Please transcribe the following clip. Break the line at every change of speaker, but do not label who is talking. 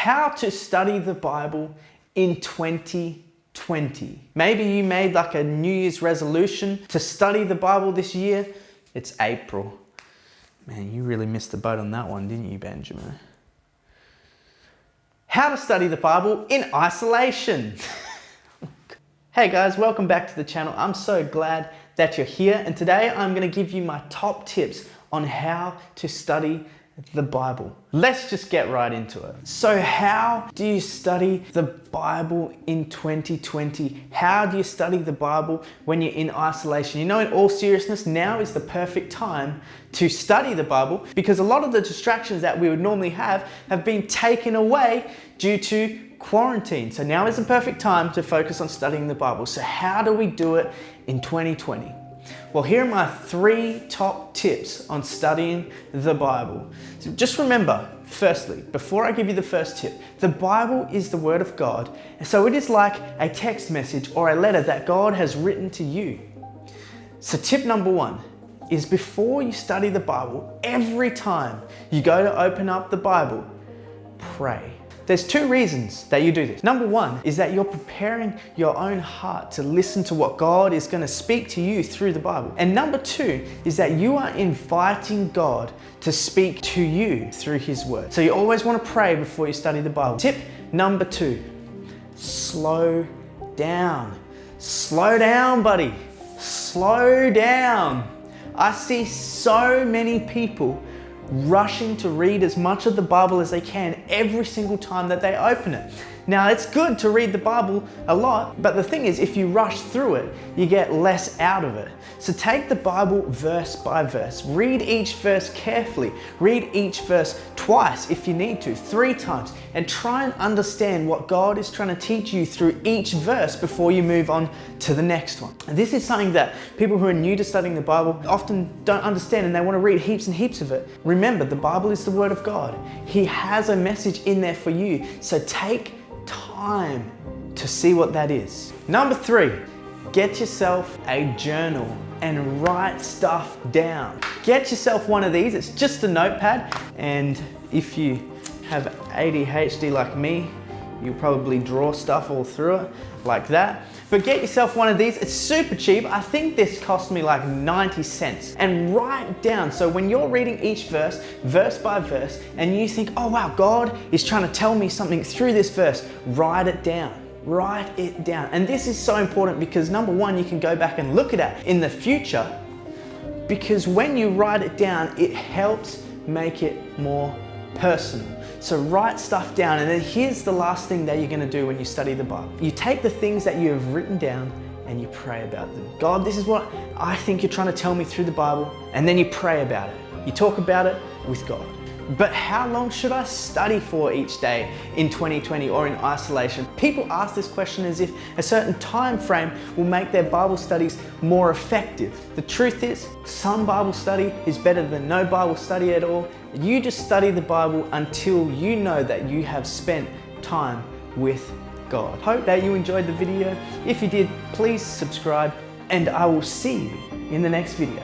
how to study the Bible in 2020. Maybe you made like a New Year's resolution to study the Bible this year. It's April. Man, you really missed the boat on that one, didn't you, Benjamin? How to study the Bible in isolation. Hey guys, welcome back to the channel. I'm so glad that you're here, and today I'm going to give you my top tips on how to study the Bible. Let's just get right into it. So how do you study the Bible in 2020? How do you study the Bible when you're in isolation? You know, in all seriousness, now is the perfect time to study the Bible because a lot of the distractions that we would normally have been taken away due to quarantine. So now is the perfect time to focus on studying the Bible. So how do we do it in 2020? Well, here are my 3 top tips on studying the Bible. So just remember, firstly, before I give you the first tip, the Bible is the Word of God. And so it is like a text message or a letter that God has written to you. So tip number 1 is before you study the Bible, every time you go to open up the Bible, pray. There's 2 reasons that you do this. Number 1 is that you're preparing your own heart to listen to what God is going to speak to you through the Bible. And number 2 is that you are inviting God to speak to you through His Word. So you always want to pray before you study the Bible. Tip number 2, slow down. Slow down, buddy. Slow down. I see so many people rushing to read as much of the Bible as they can every single time that they open it. Now, it's good to read the Bible a lot, but the thing is, if you rush through it, you get less out of it. So take the Bible verse by verse. Read each verse carefully. Read each verse twice if you need to, 3 times, and try and understand what God is trying to teach you through each verse before you move on to the next one. And this is something that people who are new to studying the Bible often don't understand, and they want to read heaps and heaps of it. Remember, the Bible is the Word of God. He has a message in there for you. So take time to see what that is. Number 3, get yourself a journal and write stuff down. Get yourself one of these. It's just a notepad, and if you have ADHD like me, you'll probably draw stuff all through it like that. But get yourself one of these. It's super cheap. I think this cost me like 90 cents. And write down, so when you're reading each verse, verse by verse, and you think, oh wow, God is trying to tell me something through this verse, write it down. Write it down. And this is so important because number 1, you can go back and look at it in the future, because when you write it down, it helps make it more personal. So write stuff down, and then here's the last thing that you're going to do when you study the Bible. You take the things that you have written down and you pray about them. God, this is what I think you're trying to tell me through the Bible, and then you pray about it. You talk about it with God. But how long should I study for each day in 2020 or in isolation? People ask this question as if a certain time frame will make their Bible studies more effective. The truth is, some Bible study is better than no Bible study at all. You just study the Bible until you know that you have spent time with God. Hope that you enjoyed the video. If you did, please subscribe, and I will see you in the next video.